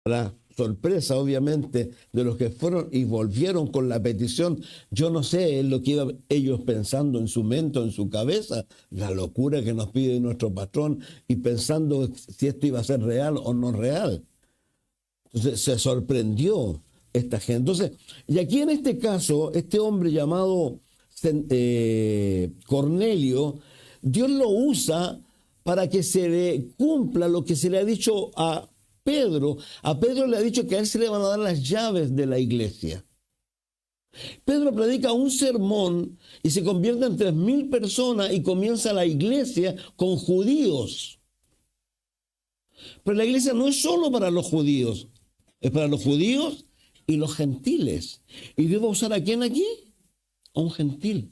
la sorpresa, obviamente, de los que fueron y volvieron con la petición. Yo no sé lo que iban ellos pensando en su mente, en su cabeza, la locura que nos pide nuestro patrón y pensando si esto iba a ser real o no real. Entonces se sorprendió esta gente. Entonces, y aquí en este caso, este hombre llamado Cornelio, Dios lo usa para que se le cumpla lo que se le ha dicho a Pedro. A Pedro le ha dicho que a él se le van a dar las llaves de la iglesia. Pedro predica un sermón y se convierte en 3.000 personas y comienza la iglesia con judíos. Pero la iglesia no es solo para los judíos, es para los judíos y los gentiles. ¿Y Dios va a usar a quién aquí? A un gentil.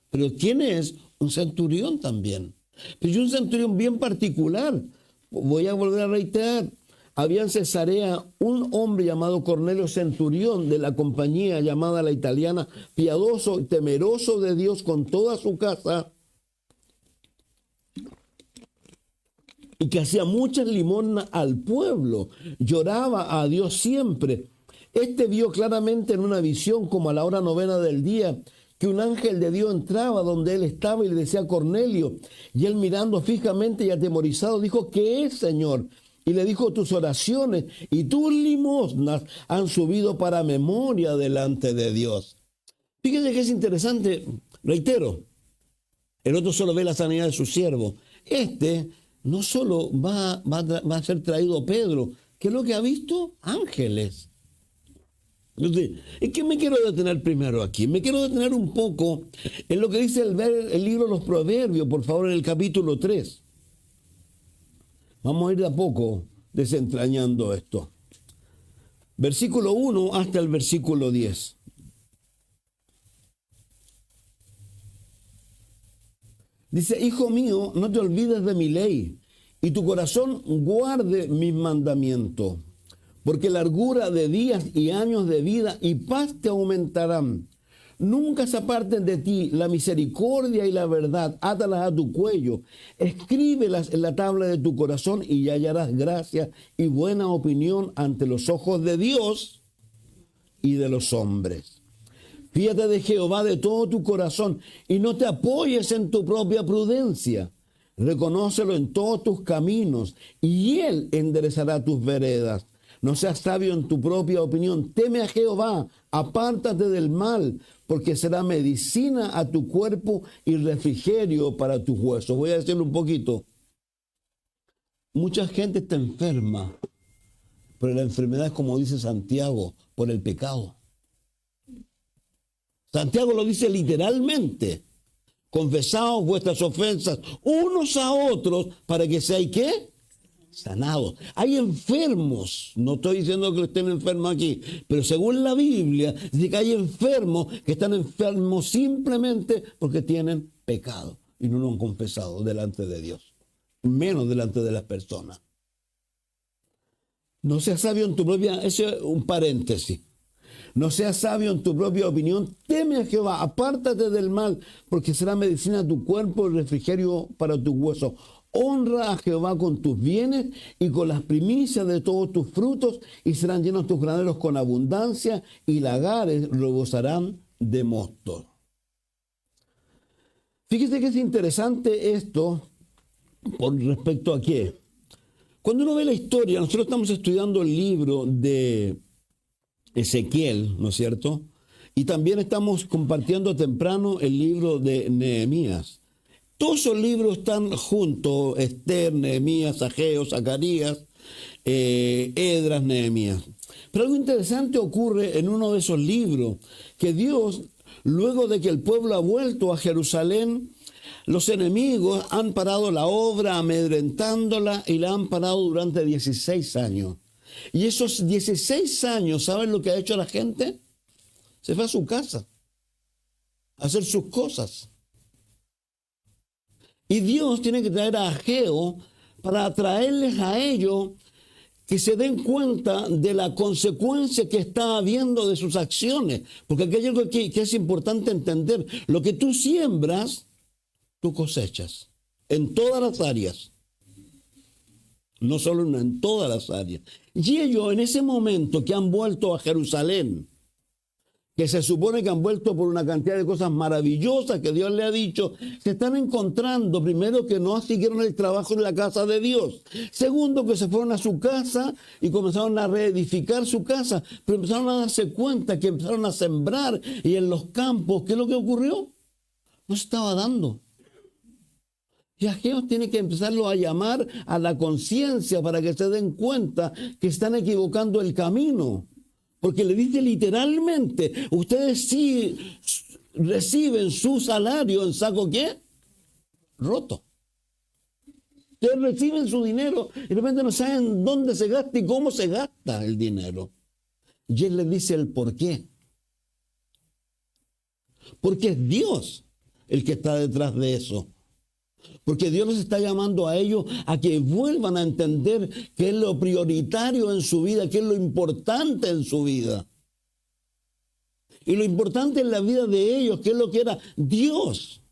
¿Pero quién es? Un centurión también. Pero un centurión bien particular. Voy a volver a reiterar. Había en Cesarea un hombre llamado Cornelio Centurión de la compañía llamada la italiana, piadoso y temeroso de Dios con toda su casa, y que hacía muchas limosnas al pueblo, lloraba a Dios siempre. Este vio claramente en una visión, como a la hora 9 del día, que un ángel de Dios entraba donde él estaba y le decía a Cornelio, y él mirando fijamente y atemorizado dijo: ¿qué es, Señor? Y le dijo: tus oraciones y tus limosnas han subido para memoria delante de Dios. Fíjense que es interesante, reitero, el otro solo ve la sanidad de su siervo. No solo va a ser traído Pedro, ¿qué es lo que ha visto? Ángeles. Entonces, es que me quiero detener primero aquí. Me quiero detener un poco en lo que dice el libro de los Proverbios, por favor, en el capítulo 3. Vamos a ir de a poco desentrañando esto. Versículo 1 hasta el versículo 10. Dice: hijo mío, no te olvides de mi ley, y tu corazón guarde mis mandamientos, porque largura de días y años de vida y paz te aumentarán. Nunca se aparten de ti la misericordia y la verdad, átalas a tu cuello, escríbelas en la tabla de tu corazón y hallarás gracia y buena opinión ante los ojos de Dios y de los hombres. Fíjate de Jehová de todo tu corazón y no te apoyes en tu propia prudencia. Reconócelo en todos tus caminos y Él enderezará tus veredas. No seas sabio en tu propia opinión. Teme a Jehová, apártate del mal, porque será medicina a tu cuerpo y refrigerio para tus huesos. Voy a decirlo un poquito. Mucha gente está enferma, pero la enfermedad es, como dice Santiago, por el pecado. Santiago lo dice literalmente: confesaos vuestras ofensas unos a otros para que seáis, ¿qué? Sanados. Hay enfermos, no estoy diciendo que estén enfermos aquí, pero según la Biblia dice que hay enfermos que están enfermos simplemente porque tienen pecado y no lo han confesado delante de Dios, menos delante de las personas. No seas sabio en tu propia, ese es un paréntesis. No seas sabio en tu propia opinión, teme a Jehová, apártate del mal, porque será medicina a tu cuerpo y refrigerio para tus huesos. Honra a Jehová con tus bienes y con las primicias de todos tus frutos, y serán llenos tus graneros con abundancia, y lagares rebosarán de mosto. Fíjese que es interesante esto por respecto a qué. Cuando uno ve la historia, nosotros estamos estudiando el libro de Ezequiel, ¿no es cierto? Y también estamos compartiendo temprano el libro de Nehemías. Todos esos libros están juntos: Esther, Nehemías, Ageo, Zacarías, Esdras, Nehemías. Pero algo interesante ocurre en uno de esos libros, que Dios, luego de que el pueblo ha vuelto a Jerusalén, los enemigos han parado la obra amedrentándola y la han parado durante 16 años. Y esos 16 años, ¿saben lo que ha hecho la gente? Se fue a su casa a hacer sus cosas. Y Dios tiene que traer a Ageo para atraerles a ellos, que se den cuenta de la consecuencia que está habiendo de sus acciones. Porque aquí hay algo que es importante entender. Lo que tú siembras, tú cosechas en todas las áreas. no solo en todas las áreas. Y ellos en ese momento que han vuelto a Jerusalén, que se supone que han vuelto por una cantidad de cosas maravillosas que Dios le ha dicho, se están encontrando, primero, que no siguieron el trabajo en la casa de Dios. Segundo, que se fueron a su casa y comenzaron a reedificar su casa, pero empezaron a darse cuenta que empezaron a sembrar y en los campos, ¿qué es lo que ocurrió? No se estaba dando. Y Ageo tiene que empezarlo a llamar a la conciencia para que se den cuenta que están equivocando el camino. Porque le dice literalmente, ustedes sí reciben su salario en saco, ¿qué? Roto. Ustedes reciben su dinero y de repente no saben dónde se gasta y cómo se gasta el dinero. Y él les dice el por qué. Porque es Dios el que está detrás de eso. Porque Dios los está llamando a ellos a que vuelvan a entender qué es lo prioritario en su vida, qué es lo importante en su vida. Y lo importante en la vida de ellos, qué es lo que era Dios.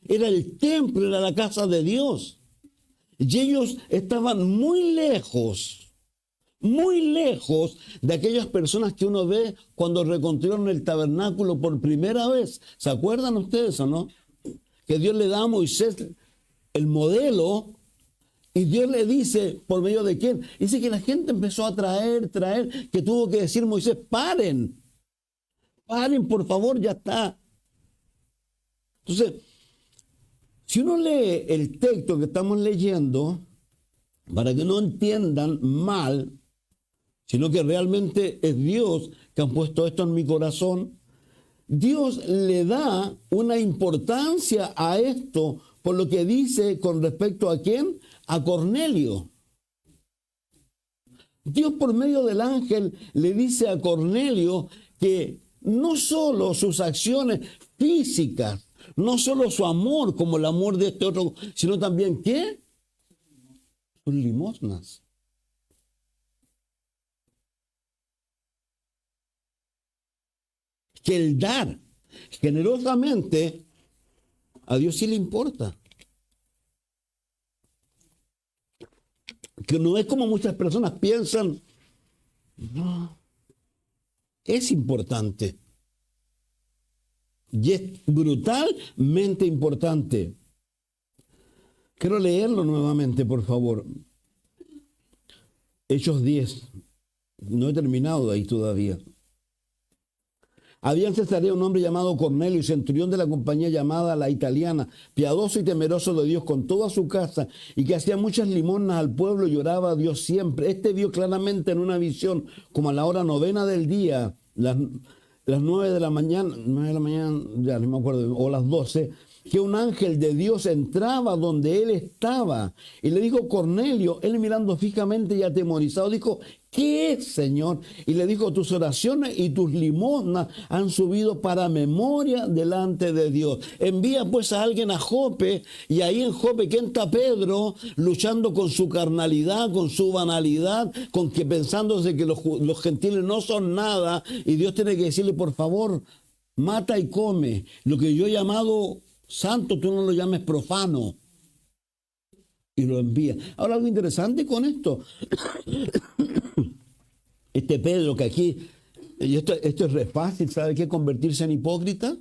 Era el templo, era la casa de Dios. Y ellos estaban muy lejos de aquellas personas que uno ve cuando reconstruyeron el tabernáculo por primera vez. ¿Se acuerdan ustedes o no? Que Dios le da a Moisés el modelo, y Dios le dice, ¿por medio de quién? Dice que la gente empezó a traer, que tuvo que decir Moisés, paren, por favor, ya está. Entonces, si uno lee el texto que estamos leyendo, para que no entiendan mal, sino que realmente es Dios que ha puesto esto en mi corazón, Dios le da una importancia a esto por lo que dice con respecto a quién, a Cornelio. Dios por medio del ángel le dice a Cornelio que no solo sus acciones físicas, no solo su amor como el amor de este otro, sino también ¿qué? Sus limosnas. Que el dar generosamente a Dios sí le importa. Que no es como muchas personas piensan. No, es importante. Y es brutalmente importante. Quiero leerlo nuevamente, por favor. Hechos 10. No he terminado ahí todavía. Había en Cesarea un hombre llamado Cornelio, centurión de la compañía llamada La Italiana, piadoso y temeroso de Dios con toda su casa, y que hacía muchas limosnas al pueblo y oraba a Dios siempre. Este vio claramente en una visión, como a la hora 9 del día, las 9 de la mañana, ya no me acuerdo, o las 12, que un ángel de Dios entraba donde él estaba y le dijo, Cornelio, él mirando fijamente y atemorizado, dijo, ¿qué es, Señor? Y le dijo, tus oraciones y tus limosnas han subido para memoria delante de Dios. Envía pues a alguien a Jope, y ahí en Jope, ¿quién está Pedro? Luchando con su carnalidad, con su banalidad, con que pensándose que los gentiles no son nada, y Dios tiene que decirle, por favor, mata y come. Lo que yo he llamado santo, tú no lo llames profano. Y lo envía. Ahora, algo interesante con esto. Este Pedro que aquí, y esto es re fácil, ¿sabe qué? Convertirse en hipócrita.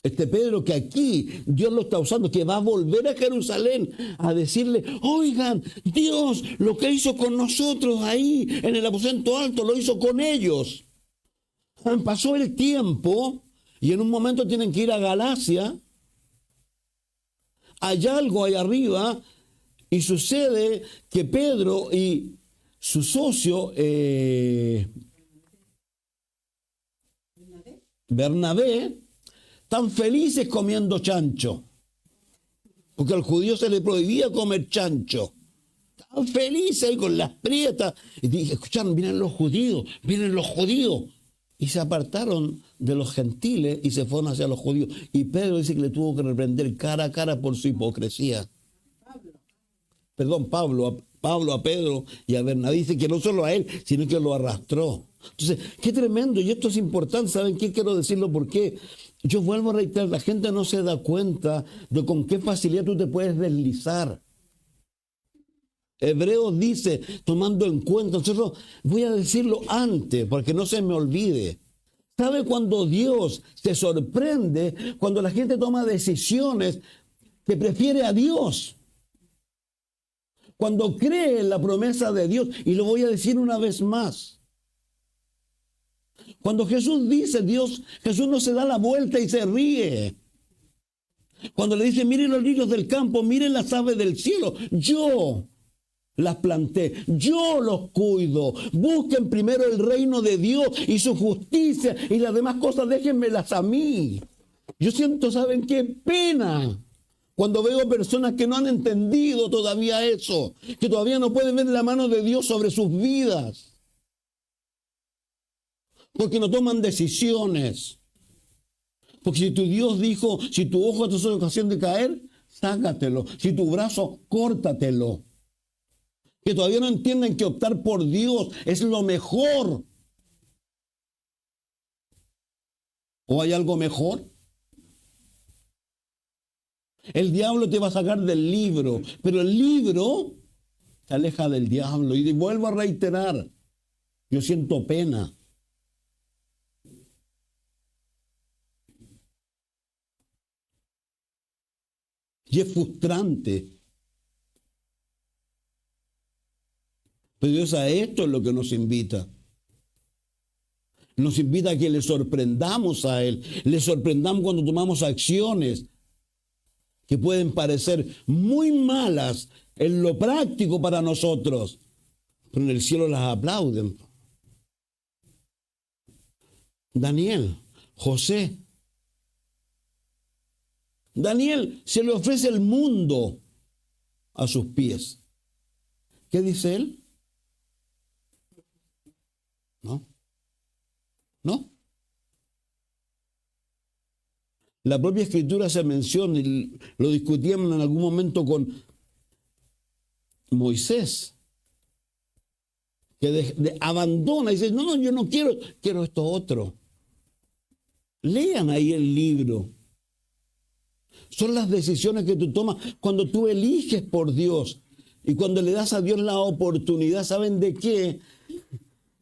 Este Pedro que aquí Dios lo está usando, que va a volver a Jerusalén a decirle, oigan, Dios lo que hizo con nosotros ahí en el aposento alto, lo hizo con ellos. Pasó el tiempo y en un momento tienen que ir a Galacia. Hay algo ahí arriba y sucede que Pedro y su socio Bernabé están felices comiendo chancho, porque al judío se le prohibía comer chancho. Estaban felices ahí con las prietas y dije, escucharon, vienen los judíos. Y se apartaron de los gentiles y se fueron hacia los judíos. Y Pedro dice que le tuvo que reprender cara a cara por su hipocresía. Pablo a Pedro y a Bernabé. Dice que no solo a él, sino que lo arrastró. Entonces, qué tremendo. Y esto es importante. ¿Saben qué? Quiero decirlo porque yo vuelvo a reiterar, la gente no se da cuenta de con qué facilidad tú te puedes deslizar. Hebreos dice, tomando en cuenta, nosotros voy a decirlo antes, para que no se me olvide. ¿Sabe cuando Dios se sorprende? Cuando la gente toma decisiones que prefiere a Dios. Cuando cree en la promesa de Dios, y lo voy a decir una vez más. Cuando Jesús dice Dios, Jesús no se da la vuelta y se ríe. Cuando le dice, miren los lirios del campo, miren las aves del cielo, yo las planté, yo los cuido. Busquen primero el reino de Dios y su justicia, y las demás cosas déjenmelas a mí. Yo siento, ¿saben qué pena? Cuando veo personas que no han entendido todavía eso, que todavía no pueden ver la mano de Dios sobre sus vidas, porque no toman decisiones. Porque si tu Dios dijo, si tu ojo te es ocasión de caer, sácatelo. Si tu brazo, córtatelo. Que todavía no entienden que optar por Dios es lo mejor. ¿O hay algo mejor? El diablo te va a sacar del libro, pero el libro te aleja del diablo. Y vuelvo a reiterar, yo siento pena. Y es frustrante. Pero Dios a esto es lo que nos invita. Nos invita a que le sorprendamos a Él. Le sorprendamos cuando tomamos acciones que pueden parecer muy malas en lo práctico para nosotros, pero en el cielo las aplauden. Daniel, José. Daniel se le ofrece el mundo a sus pies. ¿Qué dice él? ¿No? La propia Escritura se menciona, y lo discutíamos en algún momento con Moisés, que abandona y dice, no, yo no quiero esto otro. Lean ahí el libro. Son las decisiones que tú tomas cuando tú eliges por Dios y cuando le das a Dios la oportunidad. ¿Saben de qué?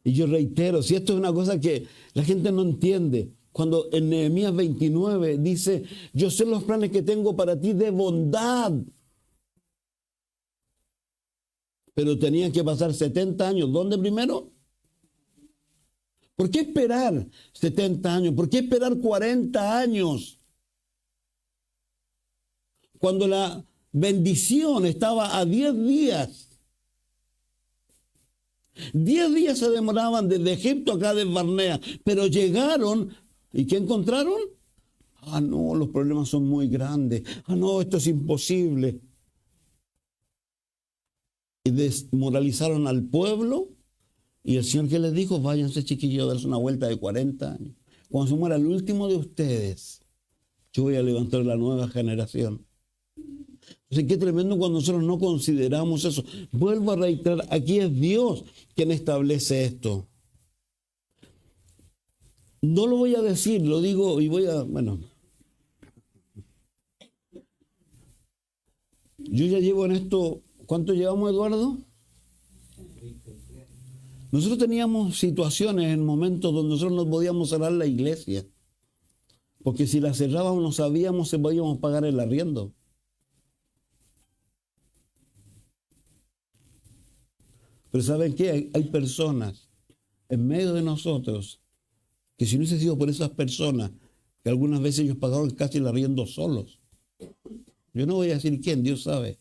Y yo reitero, si esto es una cosa que la gente no entiende, cuando en Nehemías 29 dice, yo sé los planes que tengo para ti de bondad. Pero tenían que pasar 70 años. ¿Dónde primero? ¿Por qué esperar 70 años? ¿Por qué esperar 40 años? Cuando la bendición estaba a 10 días. 10 días se demoraban desde Egipto a Cades Barnea, pero llegaron, ¿y qué encontraron? Ah, no, los problemas son muy grandes. Ah, no, esto es imposible. Y desmoralizaron al pueblo, y el Señor que les dijo, váyanse chiquillos, darse una vuelta de 40 años. Cuando se muera el último de ustedes, yo voy a levantar la nueva generación. Entonces, qué tremendo cuando nosotros no consideramos eso. Vuelvo a reiterar, aquí es Dios quien establece esto. No lo voy a decir, lo digo y bueno. Yo ya llevo en esto, ¿cuánto llevamos, Eduardo? Nosotros teníamos situaciones en momentos donde nosotros no podíamos cerrar la iglesia. Porque si la cerrábamos no sabíamos si podíamos pagar el arriendo. Pero ¿saben qué? Hay personas en medio de nosotros que si no hubiese sido por esas personas, que algunas veces ellos pagaban casi el arriendo solos. Yo no voy a decir quién, Dios sabe.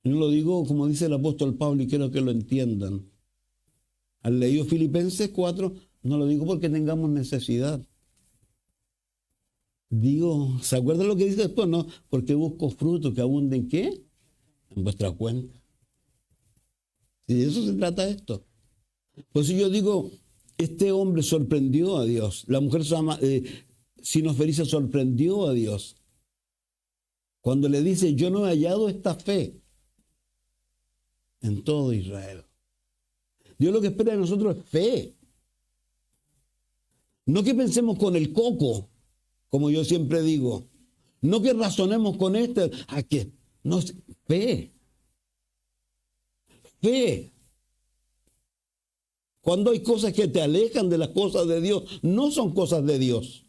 Yo lo digo como dice el apóstol Pablo y quiero que lo entiendan. Al leído Filipenses 4, no lo digo porque tengamos necesidad. Digo, ¿se acuerdan lo que dice después? No, porque busco frutos que abunden, ¿qué? En vuestra cuenta. Y de eso se trata esto. Por eso yo digo, este hombre sorprendió a Dios. La mujer Sinoferice sorprendió a Dios. Cuando le dice, yo no he hallado esta fe en todo Israel. Dios lo que espera de nosotros es fe. No que pensemos con el coco, como yo siempre digo. No que razonemos con este, a que no fe. Fe. Cuando hay cosas que te alejan de las cosas de Dios, no son cosas de Dios.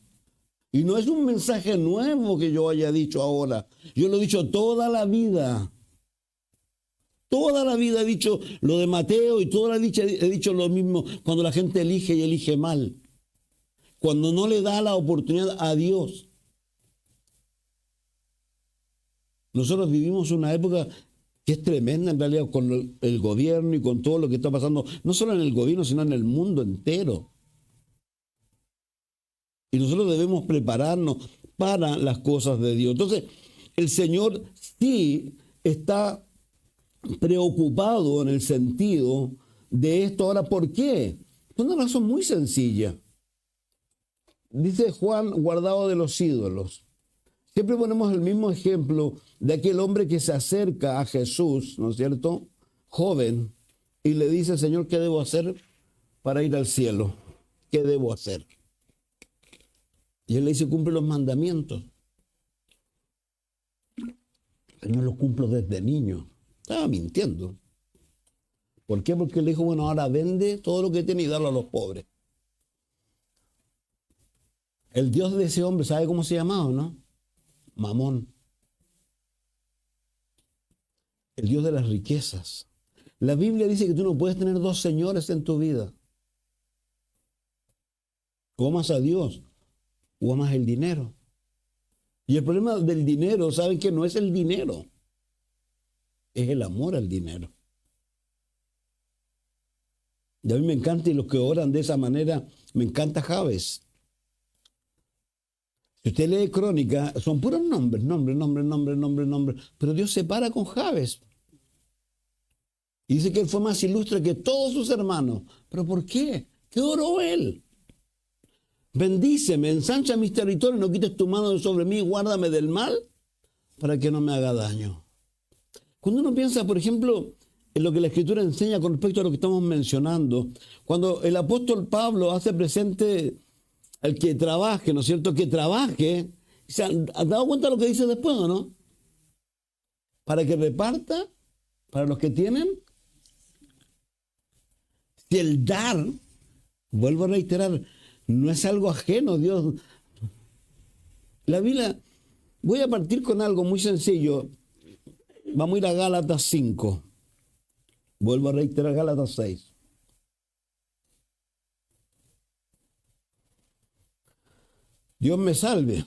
Y no es un mensaje nuevo que yo haya dicho ahora. Yo lo he dicho toda la vida. Toda la vida he dicho lo de Mateo y toda la vida he dicho lo mismo cuando la gente elige y elige mal. Cuando no le da la oportunidad a Dios. Nosotros vivimos una época que es tremenda en realidad con el gobierno y con todo lo que está pasando, no solo en el gobierno, sino en el mundo entero. Y nosotros debemos prepararnos para las cosas de Dios. Entonces, el Señor sí está preocupado en el sentido de esto. Ahora, ¿por qué? Es una razón muy sencilla. Dice Juan, guardado de los ídolos. Siempre ponemos el mismo ejemplo de aquel hombre que se acerca a Jesús, ¿no es cierto? Joven, y le dice, Señor, ¿qué debo hacer para ir al cielo? ¿Qué debo hacer? Y él le dice, cumple los mandamientos. Señor, los cumplo desde niño. Estaba mintiendo. ¿Por qué? Porque le dijo, bueno, ahora vende todo lo que tiene y dalo a los pobres. El Dios de ese hombre, ¿sabe cómo se llamaba, no? Mamón. El Dios de las riquezas. La Biblia dice que tú no puedes tener dos señores en tu vida. O amas a Dios o amas el dinero. Y el problema del dinero, ¿saben qué? No es el dinero. Es el amor al dinero. Y a mí me encanta, y los que oran de esa manera, me encanta Jabes. Si usted lee Crónica, son puros nombres. Pero Dios se para con Jabes. Y dice que él fue más ilustre que todos sus hermanos. ¿Pero por qué? ¿Qué oró él? Bendíceme, ensancha mis territorios, no quites tu mano de sobre mí, guárdame del mal, para que no me haga daño. Cuando uno piensa, por ejemplo, en lo que la Escritura enseña con respecto a lo que estamos mencionando, cuando el apóstol Pablo hace presente al que trabaje, ¿no es cierto? Que trabaje, ¿se han dado cuenta de lo que dice después o no? Para que reparta, para los que tienen. Si el dar, vuelvo a reiterar, no es algo ajeno, Dios. La Biblia, voy a partir con algo muy sencillo. Vamos a ir a Gálatas 5. Vuelvo a reiterar Gálatas 6. Dios me salve.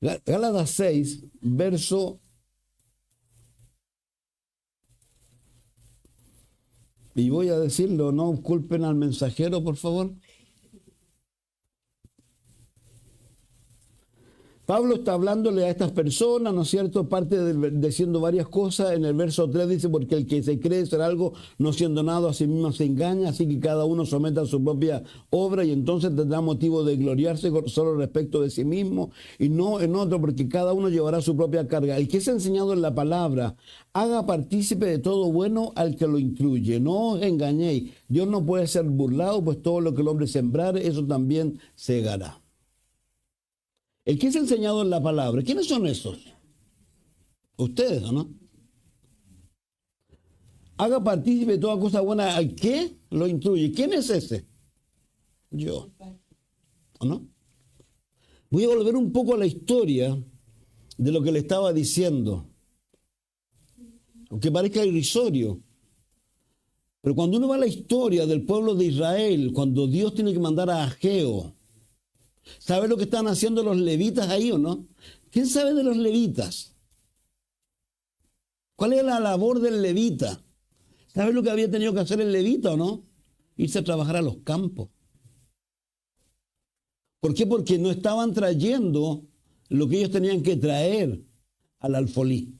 Gálatas 6, verso. Y voy a decirlo, no culpen al mensajero, por favor. Pablo está hablándole a estas personas, ¿no es cierto? Parte diciendo varias cosas. En el verso 3 dice, porque el que se cree ser algo, no siendo nada, a sí mismo se engaña, así que cada uno someta su propia obra y entonces tendrá motivo de gloriarse solo respecto de sí mismo y no en otro, porque cada uno llevará su propia carga. El que es enseñado en la palabra, haga partícipe de todo bueno al que lo instruye. No os engañéis, Dios no puede ser burlado, pues todo lo que el hombre sembrare, eso también segará. El que es enseñado en la palabra, ¿quiénes son esos? Ustedes, ¿o no? Haga partícipe de toda cosa buena al que lo instruye. ¿Quién es ese? Yo. ¿O no? Voy a volver un poco a la historia de lo que le estaba diciendo. Aunque parezca irrisorio. Pero cuando uno va a la historia del pueblo de Israel, cuando Dios tiene que mandar a Ageo, ¿sabe lo que están haciendo los levitas ahí o no? ¿Quién sabe de los levitas? ¿Cuál es la labor del levita? ¿Sabe lo que había tenido que hacer el levita o no? Irse a trabajar a los campos. ¿Por qué? Porque no estaban trayendo lo que ellos tenían que traer al alfolí.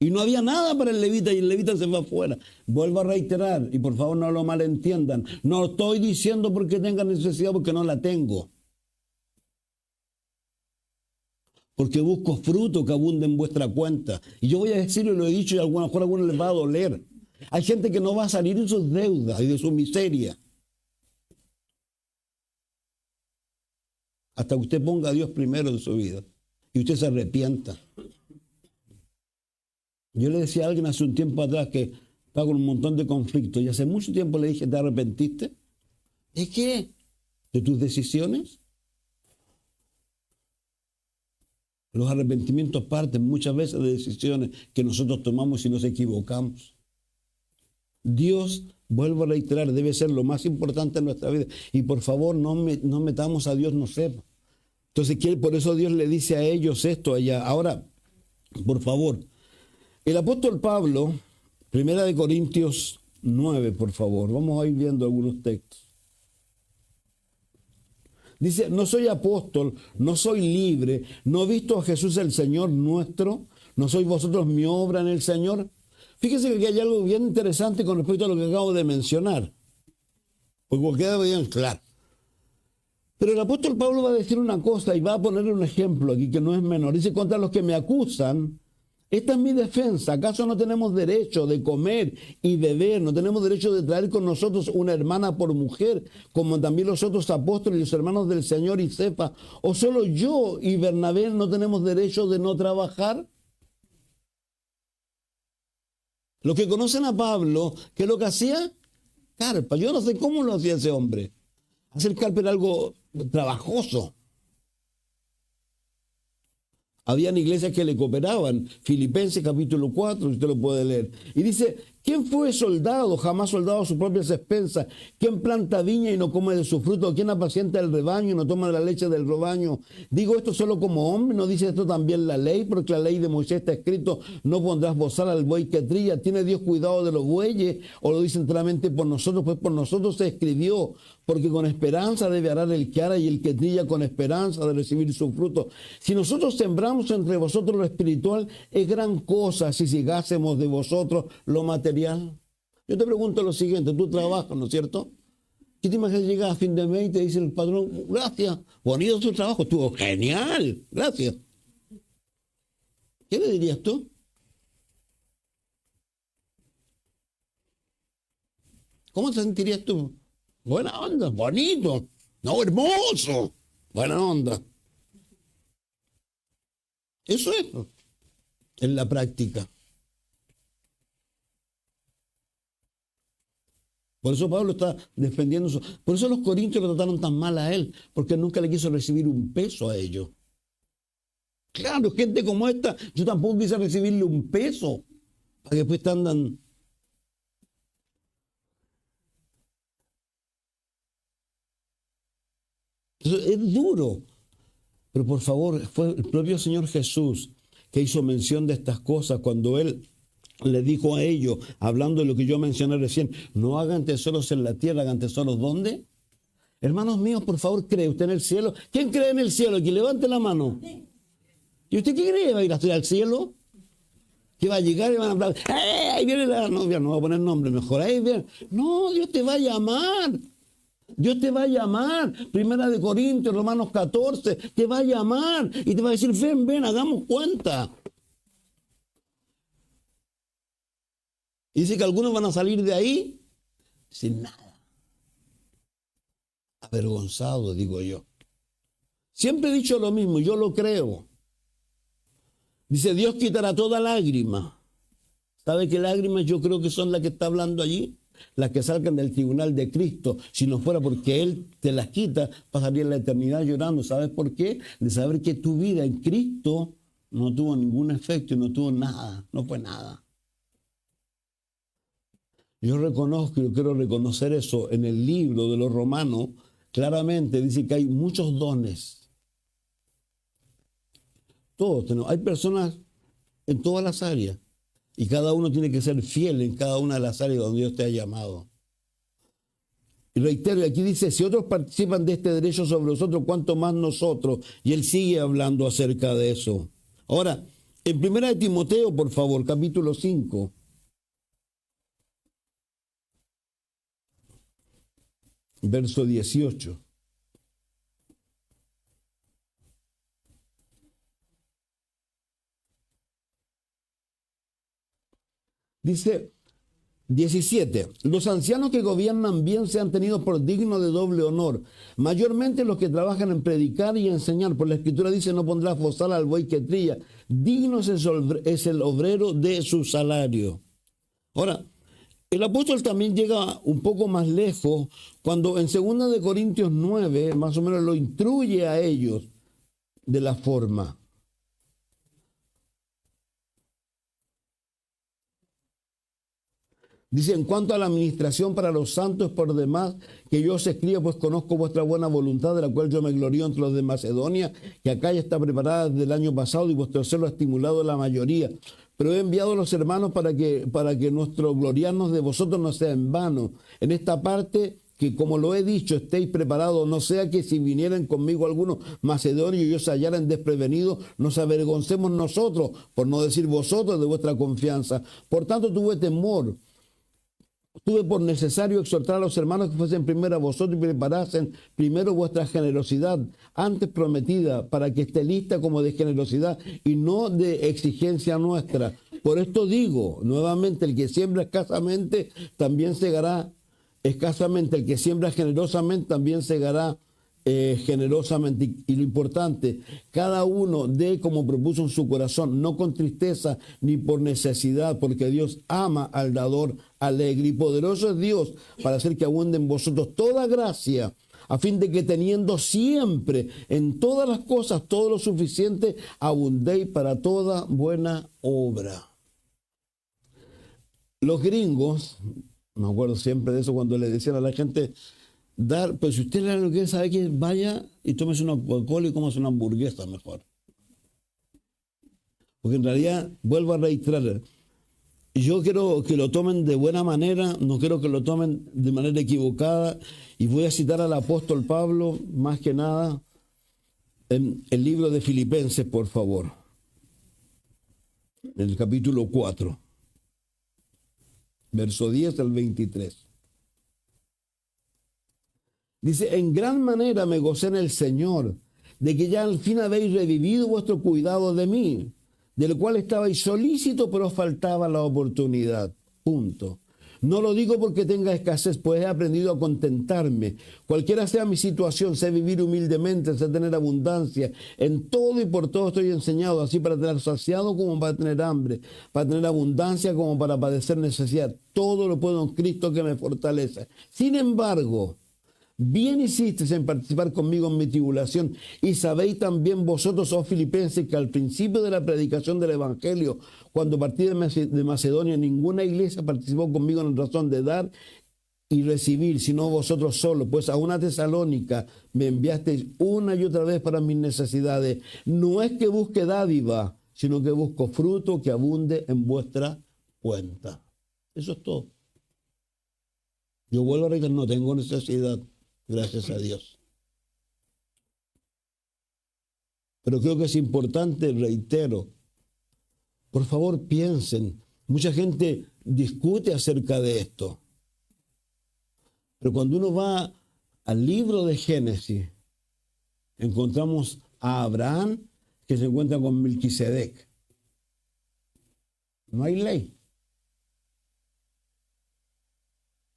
Y no había nada para el levita y el levita se fue afuera. Vuelvo a reiterar, y por favor no lo malentiendan. No estoy diciendo porque tenga necesidad, porque no la tengo. Porque busco fruto que abunde en vuestra cuenta. Y yo voy a decirlo, y lo he dicho, y a lo mejor a algunos les va a doler. Hay gente que no va a salir de sus deudas y de su miseria. hasta que usted ponga a Dios primero en su vida y usted se arrepienta. Yo le decía a alguien hace un tiempo atrás que estaba con un montón de conflictos y hace mucho tiempo le dije, ¿te arrepentiste? ¿De qué? ¿De tus decisiones? Los arrepentimientos parten muchas veces de decisiones que nosotros tomamos y nos equivocamos. Dios, vuelvo a reiterar, debe ser lo más importante en nuestra vida. Y por favor, no metamos a Dios no sepa. Entonces, por eso Dios le dice a ellos esto allá. Ahora, por favor, el apóstol Pablo, 1 Corintios 9, por favor, vamos a ir viendo algunos textos. Dice, no soy apóstol, no soy libre, no he visto a Jesús el Señor nuestro, no sois vosotros mi obra en el Señor. Fíjese que hay algo bien interesante con respecto a lo que acabo de mencionar, porque queda bien claro. Pero el apóstol Pablo va a decir una cosa y va a poner un ejemplo aquí que no es menor. Dice, contra los que me acusan, esta es mi defensa. ¿Acaso no tenemos derecho de comer y beber? ¿No tenemos derecho de traer con nosotros una hermana por mujer, como también los otros apóstoles y los hermanos del Señor y Cefa? ¿O solo yo y Bernabé no tenemos derecho de no trabajar? Los que conocen a Pablo, ¿qué es lo que hacía? Carpa. Yo no sé cómo lo hacía ese hombre. Hacer carpa era algo trabajoso. Habían iglesias que le cooperaban. Filipenses capítulo 4, usted lo puede leer. Y dice, ¿quién fue soldado, jamás soldado a sus propias expensas? ¿Quién planta viña y no come de su fruto? ¿Quién apacienta el rebaño y no toma de la leche del rebaño? Digo esto solo como hombre, ¿no dice esto también la ley? Porque la ley de Moisés está escrito, no pondrás bozal al buey que trilla. ¿Tiene Dios cuidado de los bueyes? ¿O lo dice enteramente por nosotros? Pues por nosotros se escribió, porque con esperanza debe arar el que ara y el que trilla con esperanza de recibir su fruto. Si nosotros sembramos entre vosotros lo espiritual, es gran cosa si sigásemos de vosotros lo material. Yo te pregunto lo siguiente, tú trabajas, ¿no es cierto? ¿Qué te imaginas llegar a fin de mes y te dice el patrón, gracias, bonito tu trabajo, estuvo genial, gracias? ¿Qué le dirías tú? ¿Cómo te sentirías tú? Buena onda, bonito, no, hermoso, buena onda. Eso es en la práctica. Por eso Pablo está defendiendo eso. Por eso los corintios lo trataron tan mal a él, porque nunca le quiso recibir un peso a ellos. Claro, gente como esta, yo tampoco quise recibirle un peso, para que después te andan. Eso es duro. Pero por favor, fue el propio Señor Jesús que hizo mención de estas cosas cuando Él le dijo a ellos, hablando de lo que yo mencioné recién, no hagan tesoros en la tierra, hagan tesoros ¿dónde? Hermanos míos, por favor, ¿cree usted en el cielo? ¿Quién cree en el cielo? Aquí levante la mano. ¿Y usted qué cree? ¿Va a ir al cielo? ¿Que va a llegar y van a hablar? ¡Eh! Ahí viene la novia, no voy a poner nombre mejor. Ahí viene. No, Dios te va a llamar. Dios te va a llamar. 1 Corintios, Romanos 14, te va a llamar y te va a decir, ven, ven, hagamos cuenta. Y dice que algunos van a salir de ahí sin nada. Avergonzados, digo yo. Siempre he dicho lo mismo, yo lo creo. Dice, Dios quitará toda lágrima. ¿Sabe qué lágrimas yo creo que son las que está hablando allí? Las que salgan del tribunal de Cristo. Si no fuera porque Él te las quita, pasaría la eternidad llorando. ¿Sabes por qué? De saber que tu vida en Cristo no tuvo ningún efecto y no tuvo nada, no fue nada. Yo reconozco y yo quiero reconocer eso en el libro de los Romanos. Claramente dice que hay muchos dones. Todos tenemos. Hay personas en todas las áreas. Y cada uno tiene que ser fiel en cada una de las áreas donde Dios te ha llamado. Y reitero, aquí dice, si otros participan de este derecho sobre nosotros, ¿cuánto más nosotros? Y él sigue hablando acerca de eso. Ahora, en 1 Timoteo, por favor, capítulo 5. Verso 18. Dice, 17. Los ancianos que gobiernan bien sean tenidos por dignos de doble honor, mayormente los que trabajan en predicar y enseñar. Por la Escritura dice, no pondrás bozal al buey que trilla. Digno es el obrero de su salario. Ahora, el apóstol también llega un poco más lejos cuando en 2 de Corintios 9, más o menos lo instruye a ellos de la forma. Dice, en cuanto a la administración para los santos por demás, que yo os escribo, pues conozco vuestra buena voluntad, de la cual yo me glorío entre los de Macedonia, que acá ya está preparada desde el año pasado y vuestro celo ha estimulado a la mayoría. Pero he enviado a los hermanos para que nuestro gloriarnos de vosotros no sea en vano. En esta parte, que como lo he dicho, estéis preparados, no sea que si vinieran conmigo algunos macedonios y os hallaran desprevenidos, nos avergoncemos nosotros, por no decir vosotros, de vuestra confianza. Por tanto, tuve temor. Tuve por necesario exhortar a los hermanos que fuesen primero a vosotros y preparasen primero vuestra generosidad, antes prometida, para que esté lista como de generosidad y no de exigencia nuestra. Por esto digo, nuevamente, el que siembra escasamente, también segará escasamente. El que siembra generosamente, también segará generosamente. Y lo importante, cada uno dé como propuso en su corazón, no con tristeza ni por necesidad, porque Dios ama al dador alegre. Y poderoso es Dios para hacer que abunde en vosotros toda gracia, a fin de que teniendo siempre en todas las cosas todo lo suficiente, abundéis para toda buena obra. Los gringos, me acuerdo siempre de eso cuando le decían a la gente, pues si usted lo que sabe, que vaya y tómese una Coca-Cola y cómase una hamburguesa mejor. Porque en realidad, vuelvo a reiterar, yo quiero que lo tomen de buena manera, no quiero que lo tomen de manera equivocada. Y voy a citar al apóstol Pablo, más que nada, en el libro de Filipenses, por favor. En el capítulo 4, verso 10 al 23. Dice, en gran manera me gocé en el Señor, de que ya al fin habéis revivido vuestro cuidado de mí, del cual estabais solícito, pero os faltaba la oportunidad. Punto. No lo digo porque tenga escasez, pues he aprendido a contentarme. Cualquiera sea mi situación, sé vivir humildemente, sé tener abundancia. En todo y por todo estoy enseñado, así para tener saciado como para tener hambre, para tener abundancia como para padecer necesidad. Todo lo puedo en Cristo que me fortalece. Sin embargo, bien hicisteis en participar conmigo en mi tribulación, y sabéis también vosotros, oh filipenses, que al principio de la predicación del Evangelio, cuando partí de Macedonia, ninguna iglesia participó conmigo en razón de dar y recibir, sino vosotros solos, pues a una Tesalónica me enviasteis una y otra vez para mis necesidades. No es que busque dádiva, sino que busco fruto que abunde en vuestra cuenta. Eso es todo. Yo vuelvo a reiterar, no tengo necesidad. Gracias a Dios. Pero creo que es importante, reitero, por favor piensen, mucha gente discute acerca de esto, pero cuando uno va al libro de Génesis, encontramos a Abraham que se encuentra con Melquisedec. No hay ley.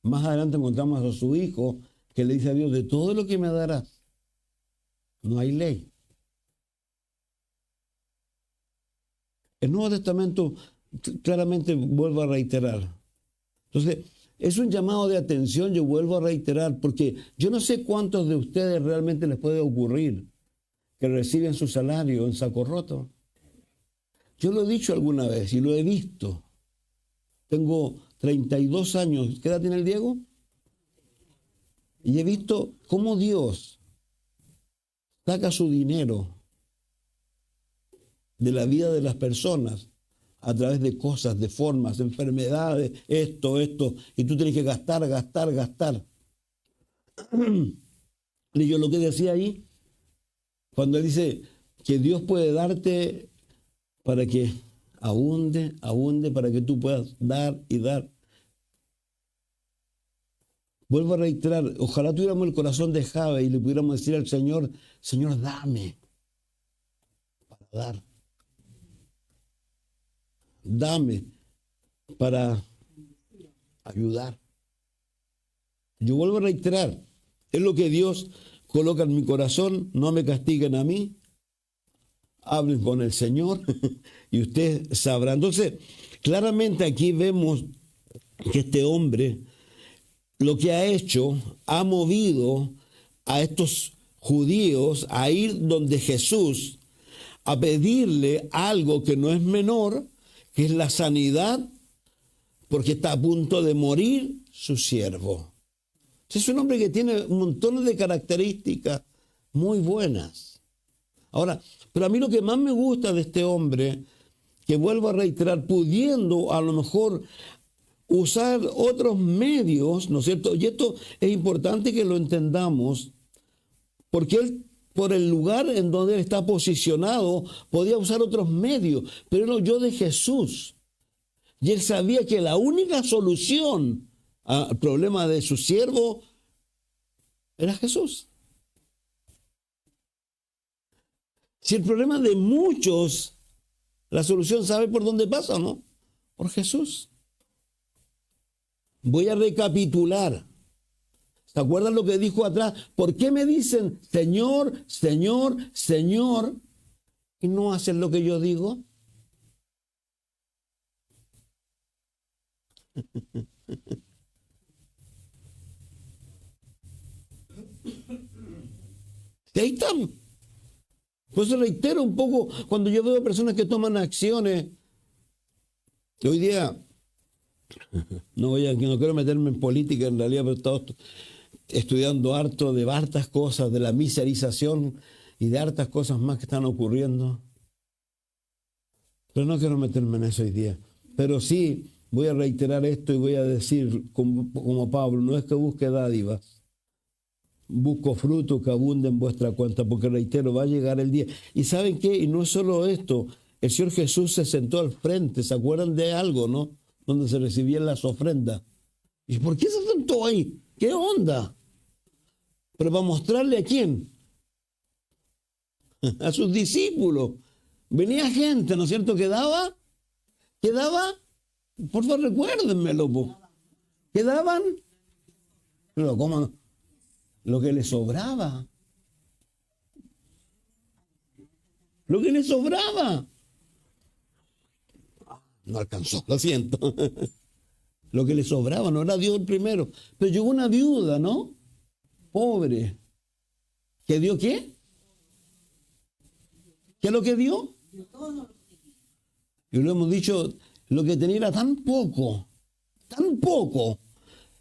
Más adelante encontramos a su hijo que le dice a Dios, de todo lo que me darás, no hay ley. El Nuevo Testamento claramente, vuelvo a reiterar. Entonces, es un llamado de atención, yo vuelvo a reiterar, porque yo no sé cuántos de ustedes realmente les puede ocurrir que reciben su salario en saco roto. Yo lo he dicho alguna vez y lo he visto. Tengo 32 años. ¿Qué edad tiene el Diego? Y he visto cómo Dios saca su dinero de la vida de las personas a través de cosas, de formas, de enfermedades, esto, y tú tienes que gastar. Y yo lo que decía ahí, cuando él dice que Dios puede darte para que abunde, para que tú puedas dar y dar. Vuelvo a reiterar, ojalá tuviéramos el corazón de Jave y le pudiéramos decir al Señor, Señor, dame para dar. Dame para ayudar. Yo vuelvo a reiterar, es lo que Dios coloca en mi corazón, no me castiguen a mí, hablen con el Señor y usted sabrá. Entonces, claramente aquí vemos que este hombre lo que ha hecho, ha movido a estos judíos a ir donde Jesús, a pedirle algo que no es menor, que es la sanidad, porque está a punto de morir su siervo. Es un hombre que tiene un montón de características muy buenas. Ahora, pero a mí lo que más me gusta de este hombre, que vuelvo a reiterar, pudiendo a lo mejor usar otros medios, ¿no es cierto? Y esto es importante que lo entendamos, porque él, por el lugar en donde él está posicionado, podía usar otros medios, pero él oyó de Jesús. Y él sabía que la única solución al problema de su siervo era Jesús. Si el problema de muchos, la solución, ¿sabe por dónde pasa o no? Por Jesús. Voy a recapitular. ¿Se acuerdan lo que dijo atrás? ¿Por qué me dicen Señor, Señor, Señor y no hacen lo que yo digo? Y ahí estamos. Por eso reitero un poco, cuando yo veo personas que toman acciones, que hoy día, no quiero meterme en política en realidad, pero he estado estudiando harto de hartas cosas, de la miserización y de hartas cosas más que están ocurriendo. Pero no quiero meterme en eso hoy día. Pero sí voy a reiterar esto y voy a decir, como Pablo, no es que busque dádivas, busco fruto que abunde en vuestra cuenta, porque reitero, va a llegar el día. ¿Y saben qué? Y no es solo esto, el Señor Jesús se sentó al frente, ¿se acuerdan de algo, no? Donde se recibían las ofrendas. ¿Y por qué se sentó ahí? ¿Qué onda? Pero para mostrarle a quién, a sus discípulos. Venía gente, ¿no es cierto? ¿Qué daba? Por favor, recuérdenmelo. ¿Qué daban? Pero ¿cómo no? Lo que le sobraba. Lo que le sobraba. No alcanzó, lo siento. Lo que le sobraba, no era Dios el primero. Pero llegó una viuda, ¿no? Pobre. ¿Qué dio qué? ¿Qué es lo que dio? Y lo hemos dicho, lo que tenía era tan poco,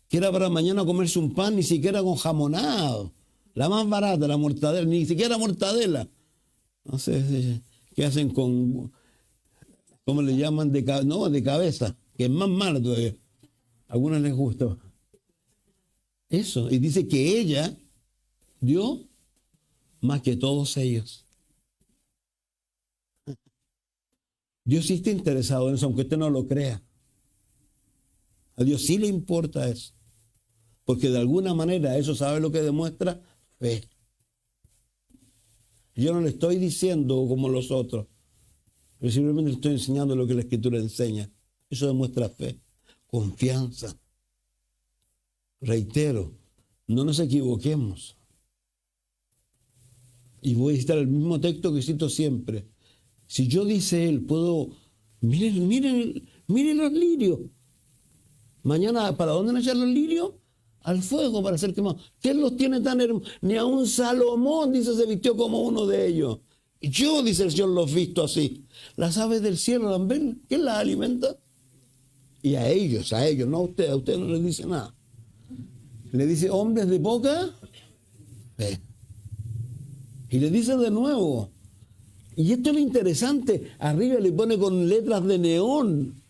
que era para mañana comerse un pan, ni siquiera con jamonado. La más barata, la mortadela, ni siquiera mortadela. No sé qué hacen con, ¿cómo le llaman? De cabeza, que es más malo todavía. A algunos les gusta. Eso, y dice que ella dio más que todos ellos. Dios sí está interesado en eso, aunque usted no lo crea. A Dios sí le importa eso. Porque de alguna manera eso, ¿sabe lo que demuestra? Fe. Yo no le estoy diciendo como los otros. Yo simplemente le estoy enseñando lo que la Escritura enseña. Eso demuestra fe, confianza. Reitero, no nos equivoquemos. Y voy a citar el mismo texto que cito siempre. Si yo, dice él, puedo, miren los lirios. Mañana, ¿para dónde van a echar los lirios? Al fuego para ser quemados. ¿Quién los tiene tan hermosos? Ni a un Salomón, dice, se vistió como uno de ellos. Y yo, dice el Señor, los visto así. Las aves del cielo, ¿las ven? ¿Quién las alimenta? Y a ellos, no a usted no les dice nada. Le dice, hombres de poca fe. Y le dice de nuevo. Y esto es lo interesante. Arriba le pone con letras de neón.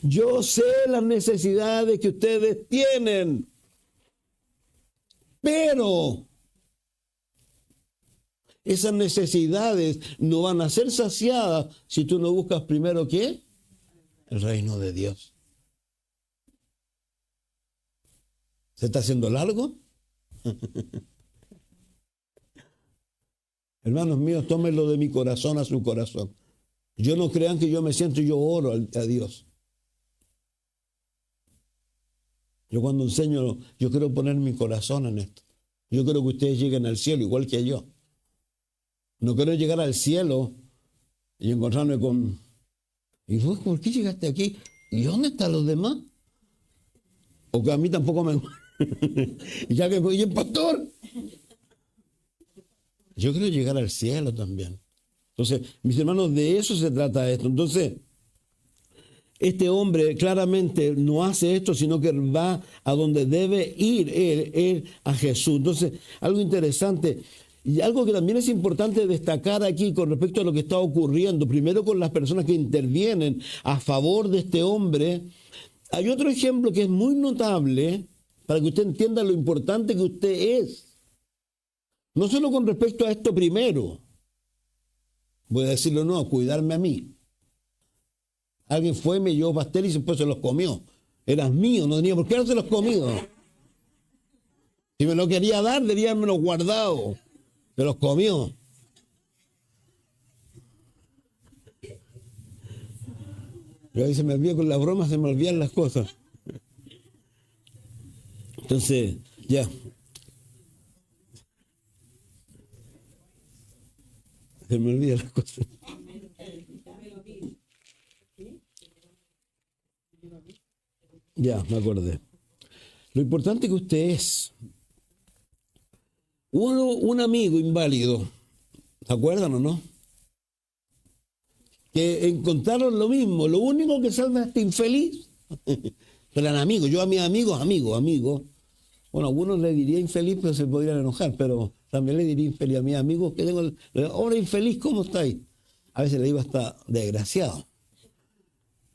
Yo sé las necesidades que ustedes tienen. Pero esas necesidades no van a ser saciadas si tú no buscas primero, ¿qué? El reino de Dios. ¿Se está haciendo largo? Hermanos míos, tómenlo de mi corazón a su corazón. Yo no crean que yo me siento y yo oro a Dios. Yo cuando enseño, yo quiero poner mi corazón en esto. Yo quiero que ustedes lleguen al cielo igual que yo. No quiero llegar al cielo y encontrarme con... ¿Y vos por qué llegaste aquí? ¿Y dónde están los demás? O que a mí tampoco me... ya que soy el pastor. Yo quiero llegar al cielo también. Entonces, mis hermanos, de eso se trata esto. Entonces, este hombre claramente no hace esto, sino que va a donde debe ir él a Jesús. Entonces, algo interesante y algo que también es importante destacar aquí con respecto a lo que está ocurriendo, primero con las personas que intervienen a favor de este hombre. Hay otro ejemplo que es muy notable para que usted entienda lo importante que usted es. No solo con respecto a esto primero. Voy a decirlo, no, a cuidarme a mí. Alguien fue, me llevó pastel y después se los comió. Eran míos, no tenía por qué haberse los comido. Si me lo quería dar, debía haberme los guardado. Se los comió. Yo ahí se me olvida con las bromas, se me olvidan las cosas. Entonces, ya. Se me olvidan las cosas. Ya, me acordé. Lo importante que usted es. Un amigo inválido, ¿se acuerdan o no? Que encontraron lo mismo, lo único que salva a este infeliz. Eran amigos, yo a mis amigos, amigo. Bueno, a algunos le diría infeliz, pero se podrían enojar, pero también le diría infeliz a mis amigos que tengo. Ahora infeliz, ¿cómo estáis? A veces le digo hasta desgraciado,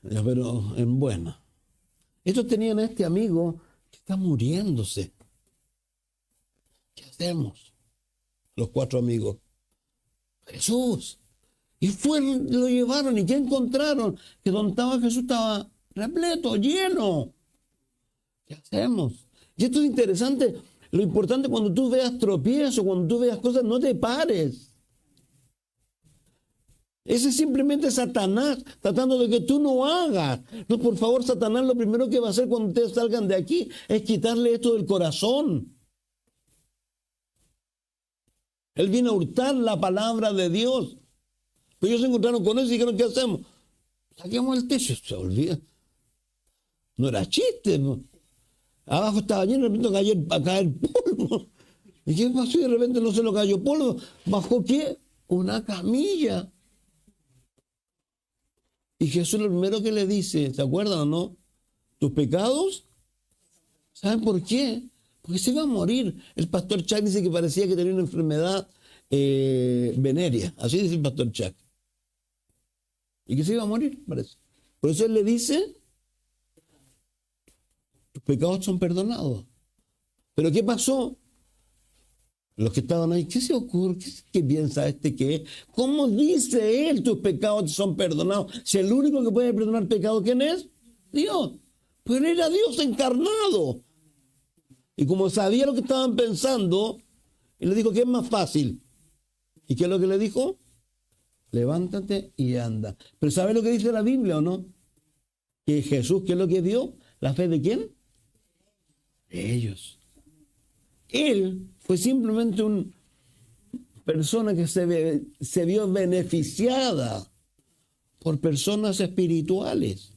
pero en buena. Estos tenían a este amigo que está muriéndose. ¿Qué hacemos? Los 4 amigos. Jesús. Y lo llevaron. ¿Y qué encontraron? Que donde estaba Jesús estaba repleto, lleno. ¿Qué hacemos? Y esto es interesante. Lo importante cuando tú veas tropiezos, cuando tú veas cosas, no te pares. Ese es simplemente Satanás tratando de que tú no hagas. No, por favor, Satanás lo primero que va a hacer cuando ustedes salgan de aquí es quitarle esto del corazón. Él viene a hurtar la palabra de Dios. Pero ellos se encontraron con eso y dijeron, ¿qué hacemos? Saquemos el techo. Se olvida. No era chiste, ¿no? Abajo estaba lleno, de repente a caer polvo. ¿Y qué pasó? Y de repente no se lo cayó polvo. ¿Bajó qué? Una camilla. Y Jesús lo primero que le dice, ¿se acuerdan o no? Tus pecados, ¿saben por qué? Porque se iba a morir. El pastor Chuck dice que parecía que tenía una enfermedad venérea. Así dice el pastor Chuck. Y que se iba a morir, parece. Por eso él le dice, tus pecados son perdonados. ¿Pero qué pasó? Los que estaban ahí, ¿qué se ocurre? ¿Qué piensa este que es? ¿Cómo dice él tus pecados son perdonados? Si el único que puede perdonar pecados, ¿quién es? Dios. Pero era Dios encarnado. Y como sabía lo que estaban pensando, él le dijo que es más fácil. ¿Y qué es lo que le dijo? Levántate y anda. Pero ¿sabe lo que dice la Biblia o no? Que Jesús, ¿qué es lo que dio? ¿La fe de quién? De ellos. Él fue simplemente una persona que se vio beneficiada por personas espirituales.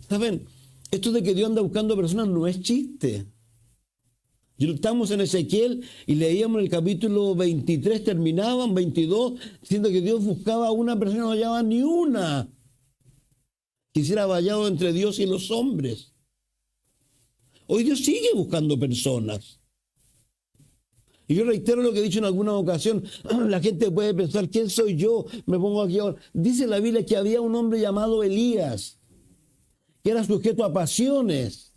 ¿Saben? Esto de que Dios anda buscando personas no es chiste. Estamos en Ezequiel y leíamos el capítulo 23, terminaban 22, diciendo que Dios buscaba a una persona, no hallaba ni una. Quisiera vallado entre Dios y los hombres. Hoy Dios sigue buscando personas. Y yo reitero lo que he dicho en alguna ocasión. La gente puede pensar, ¿quién soy yo? Me pongo aquí ahora. Dice la Biblia que había un hombre llamado Elías, que era sujeto a pasiones,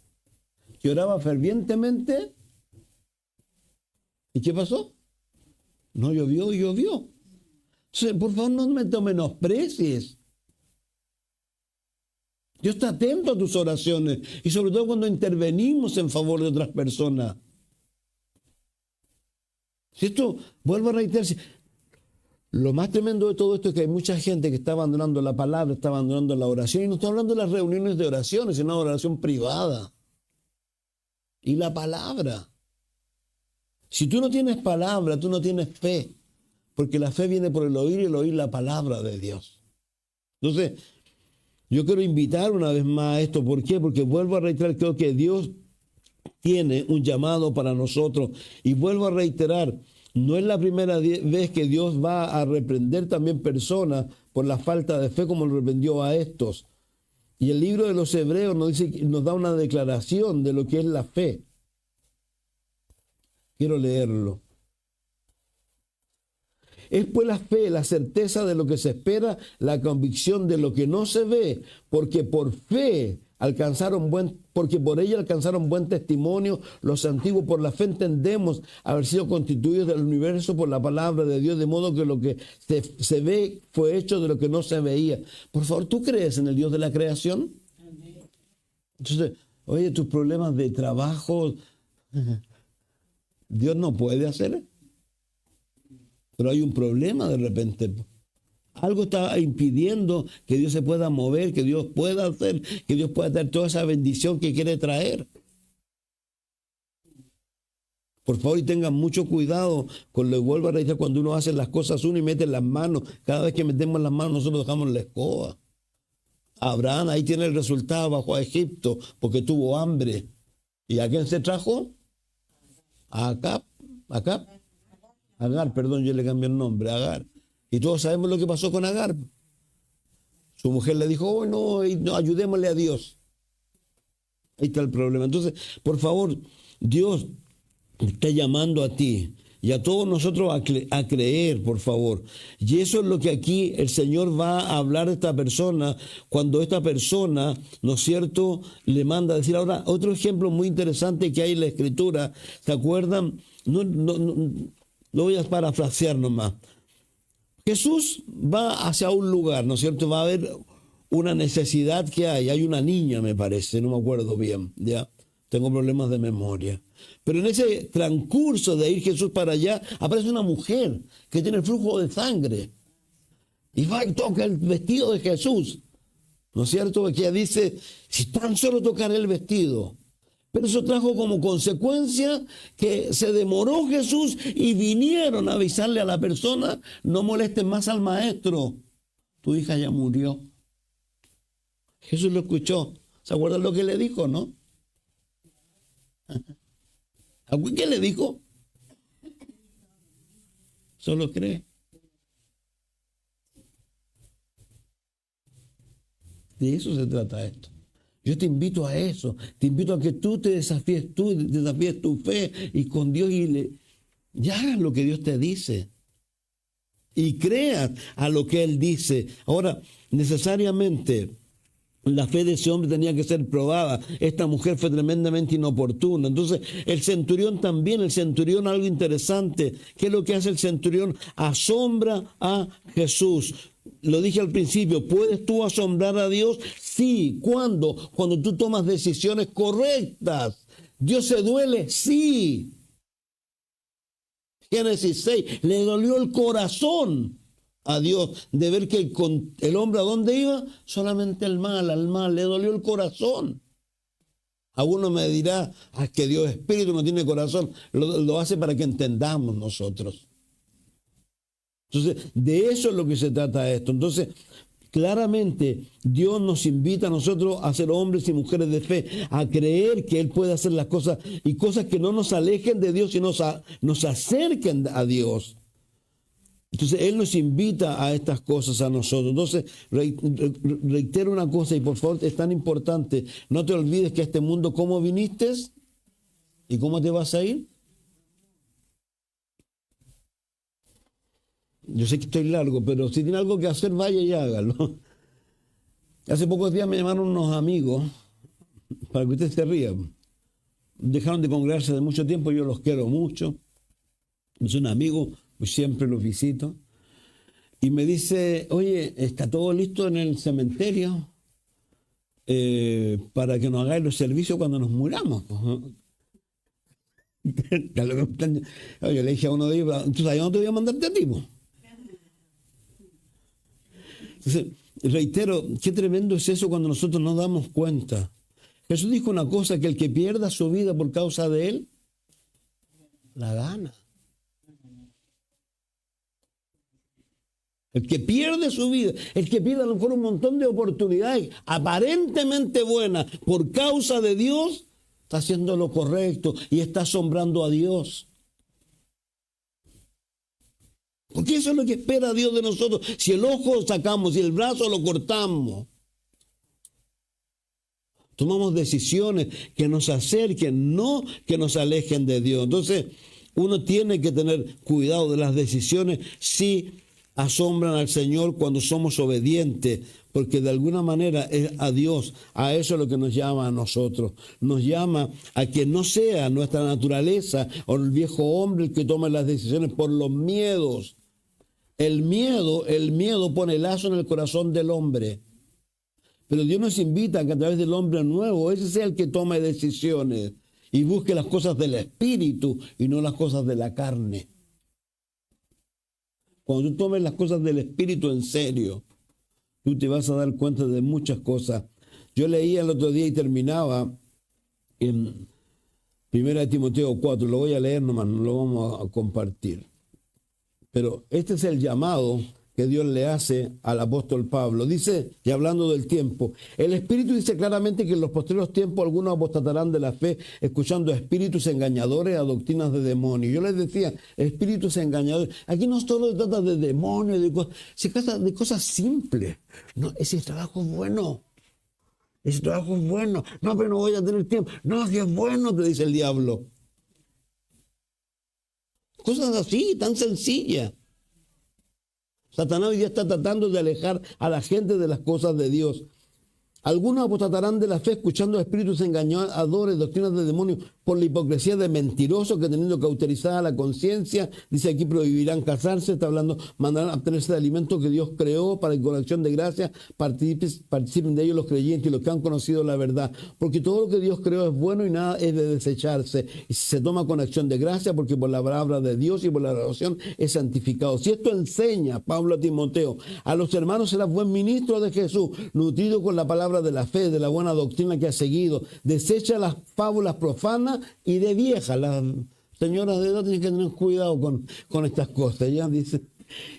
que oraba fervientemente. ¿Y qué pasó? No llovió y llovió. Entonces, por favor, no me menosprecies. Dios está atento a tus oraciones y sobre todo cuando intervenimos en favor de otras personas. Si esto, vuelvo a reiterar, Lo más tremendo de todo esto es que hay mucha gente que está abandonando la palabra, está abandonando la oración. Y no estoy hablando de las reuniones de oraciones, sino de oración privada. Y la palabra. Si tú no tienes palabra, tú no tienes fe. Porque la fe viene por el oír y el oír la palabra de Dios. Entonces, yo quiero invitar una vez más a esto. ¿Por qué? Porque vuelvo a reiterar, creo que Dios tiene un llamado para nosotros. Y vuelvo a reiterar, no es la primera vez que Dios va a reprender también personas por la falta de fe como lo reprendió a estos. Y el libro de los Hebreos nos da una declaración de lo que es la fe. Quiero leerlo. Es pues la fe, la certeza de lo que se espera, la convicción de lo que no se ve, porque por ella alcanzaron buen testimonio los antiguos. Por la fe entendemos haber sido constituidos del universo por la palabra de Dios, de modo que lo que se ve fue hecho de lo que no se veía. Por favor, ¿tú crees en el Dios de la creación? Entonces, oye, tus problemas de trabajo, Dios no puede hacer. Pero hay un problema de repente. Algo está impidiendo que Dios se pueda mover, que Dios pueda hacer, que Dios pueda traer toda esa bendición que quiere traer. Por favor, y tengan mucho cuidado con lo que vuelvo a reiterar, cuando uno hace las cosas uno y mete las manos. Cada vez que metemos las manos nosotros dejamos la escoba. Abraham ahí tiene el resultado bajo a Egipto porque tuvo hambre. ¿Y a quién se trajo? A Agar, perdón, yo le cambié el nombre, Agar. Y todos sabemos lo que pasó con Agar. Su mujer le dijo, oh, no, ayudémosle a Dios. Ahí está el problema. Entonces, por favor, Dios está llamando a ti y a todos nosotros a creer, por favor. Y eso es lo que aquí el Señor va a hablar de esta persona, cuando esta persona, ¿no es cierto?, le manda a decir. Ahora, otro ejemplo muy interesante que hay en la Escritura, ¿se acuerdan? Lo voy a parafrasear nomás. Jesús va hacia un lugar, ¿no es cierto? Va a haber una necesidad que hay una niña, me parece, no me acuerdo bien, ya, tengo problemas de memoria. Pero en ese transcurso de ir Jesús para allá, aparece una mujer que tiene flujo de sangre. Y va y toca el vestido de Jesús, ¿no es cierto? Porque ella dice, si tan solo tocaré el vestido. Pero eso trajo como consecuencia que se demoró Jesús y vinieron a avisarle a la persona, no molesten más al maestro, tu hija ya murió. Jesús lo escuchó. ¿Se acuerdan lo que le dijo, no? ¿Qué le dijo? Solo cree. De eso se trata esto. Yo te invito a eso, te invito a que tú desafíes tu fe y con Dios y hagas lo que Dios te dice. Y creas a lo que Él dice. Ahora, necesariamente la fe de ese hombre tenía que ser probada. Esta mujer fue tremendamente inoportuna. Entonces, el centurión, algo interesante. ¿Qué es lo que hace el centurión? Asombra a Jesús. Lo dije al principio, ¿puedes tú asombrar a Dios? Sí. ¿Cuándo? Cuando tú tomas decisiones correctas. ¿Dios se duele? Sí. Génesis 6, le dolió el corazón a Dios de ver que el hombre, ¿a dónde iba? Solamente al mal, le dolió el corazón. Alguno me dirá, que Dios es espíritu, no tiene corazón. Lo hace para que entendamos nosotros. Entonces, de eso es lo que se trata esto. Entonces, claramente, Dios nos invita a nosotros a ser hombres y mujeres de fe, a creer que Él puede hacer las cosas y cosas que no nos alejen de Dios, sino nos acerquen a Dios. Entonces, Él nos invita a estas cosas a nosotros. Entonces, reitero una cosa y por favor, es tan importante, no te olvides que a este mundo, ¿cómo viniste? ¿Y cómo te vas a ir? Yo sé que estoy largo, pero si tiene algo que hacer, vaya y hágalo. Hace pocos días me llamaron unos amigos, para que ustedes se rían. Dejaron de congregarse de mucho tiempo, yo los quiero mucho. Son amigos, pues siempre los visito. Y me dice, oye, ¿está todo listo en el cementerio para que nos hagáis los servicios cuando nos muramos? Yo le dije a uno de ellos, ¿tú sabes dónde te voy a mandarte a ti? Entonces, reitero, qué tremendo es eso cuando nosotros nos damos cuenta. Jesús dijo una cosa, que el que pierda su vida por causa de él, la gana. El que pierde su vida, el que pierde a lo mejor un montón de oportunidades aparentemente buenas por causa de Dios, está haciendo lo correcto y está asombrando a Dios. Porque eso es lo que espera Dios de nosotros. Si el ojo lo sacamos, si el brazo lo cortamos, tomamos decisiones que nos acerquen, no que nos alejen de Dios. Entonces, uno tiene que tener cuidado de las decisiones si asombran al Señor cuando somos obedientes, porque de alguna manera es a Dios, a eso es lo que nos llama a nosotros. Nos llama a que no sea nuestra naturaleza o el viejo hombre el que tome las decisiones por los miedos. El miedo pone lazo en el corazón del hombre. Pero Dios nos invita a que a través del hombre nuevo, ese sea el que tome decisiones y busque las cosas del espíritu y no las cosas de la carne. Cuando tú tomes las cosas del espíritu en serio, tú te vas a dar cuenta de muchas cosas. Yo leía el otro día y terminaba en 1 Timoteo 4, lo voy a leer nomás, no lo vamos a compartir. Pero este es el llamado que Dios le hace al apóstol Pablo. Dice, y hablando del tiempo, el Espíritu dice claramente que en los posteriores tiempos algunos apostatarán de la fe, escuchando a espíritus engañadores, a doctrinas de demonios. Yo les decía, espíritus engañadores. Aquí no solo se trata de demonios, se trata de cosas simples. No, ese trabajo es bueno. Ese trabajo es bueno. No, pero no voy a tener tiempo. No, si es bueno, te dice el diablo. Cosas así, tan sencillas. Satanás hoy día está tratando de alejar a la gente de las cosas de Dios. Algunos apostatarán de la fe escuchando a espíritus engañadores, doctrinas de demonios, por la hipocresía de mentirosos que teniendo cauterizada la conciencia, dice aquí prohibirán casarse, está hablando, mandarán abstenerse de alimentos que Dios creó para que con acción de gracia participen de ellos los creyentes y los que han conocido la verdad. Porque todo lo que Dios creó es bueno y nada es de desecharse. Y se toma con acción de gracia porque por la palabra de Dios y por la oración es santificado. Si esto enseña, Pablo a Timoteo, a los hermanos serás buen ministro de Jesús, nutrido con la palabra de la fe, de la buena doctrina que ha seguido. Desecha las fábulas profanas y de viejas. Las señoras de edad tienen que tener cuidado con estas cosas. Ya dice,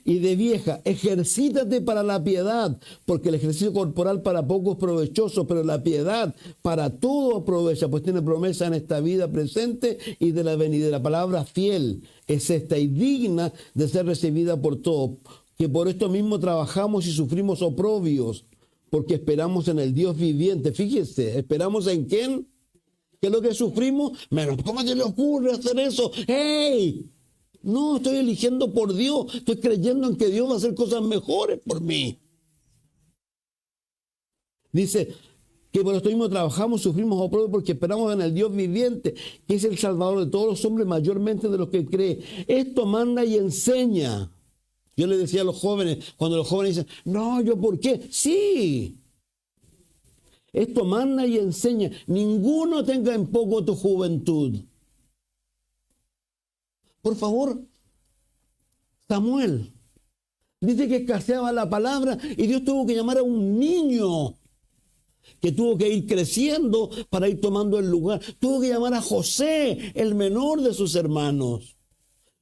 y de vieja, ejercítate para la piedad, porque el ejercicio corporal para poco es provechoso, pero la piedad para todo aprovecha, pues tiene promesa en esta vida presente y de la venidera. La palabra fiel es esta y digna de ser recibida por todos, que por esto mismo trabajamos y sufrimos oprobios, porque esperamos en el Dios viviente. Fíjese, ¿esperamos en quién? ¿Qué es lo que sufrimos? Menos, ¿cómo se le ocurre hacer eso? ¡Hey! No, estoy eligiendo por Dios. Estoy creyendo en que Dios va a hacer cosas mejores por mí. Dice que por esto mismo trabajamos, sufrimos oprobio porque esperamos en el Dios viviente, que es el Salvador de todos los hombres, mayormente de los que creen. Esto manda y enseña. Yo le decía a los jóvenes, cuando los jóvenes dicen, no, ¿yo por qué? Sí. Esto manda y enseña. Ninguno tenga en poco tu juventud. Por favor, Samuel dice que escaseaba la palabra y Dios tuvo que llamar a un niño que tuvo que ir creciendo para ir tomando el lugar. Tuvo que llamar a José, el menor de sus hermanos.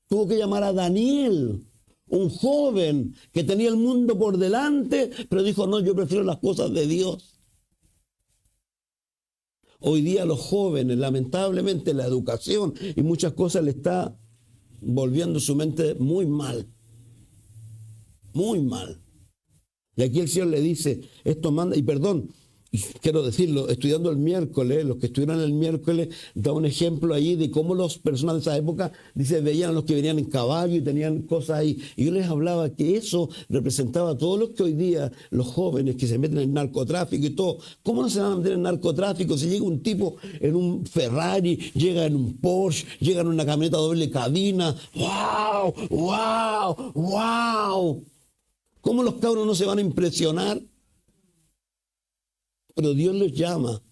Tuvo que llamar a Daniel, un joven que tenía el mundo por delante, pero dijo, no, yo prefiero las cosas de Dios. Hoy día los jóvenes, lamentablemente, la educación y muchas cosas le está volviendo su mente muy mal. Muy mal. Y aquí el Señor le dice, esto manda, y perdón, quiero decirlo, estudiando el miércoles, los que estuvieron el miércoles, da un ejemplo ahí de cómo las personas de esa época, dice, veían a los que venían en caballo y tenían cosas ahí. Y yo les hablaba que eso representaba todo lo que hoy día los jóvenes que se meten en el narcotráfico y todo. ¿Cómo no se van a meter en narcotráfico si llega un tipo en un Ferrari, llega en un Porsche, llega en una camioneta doble cabina? ¡Wow! ¡Wow! ¡Wow! ¿Cómo los cabros no se van a impresionar? Pero Dios les llama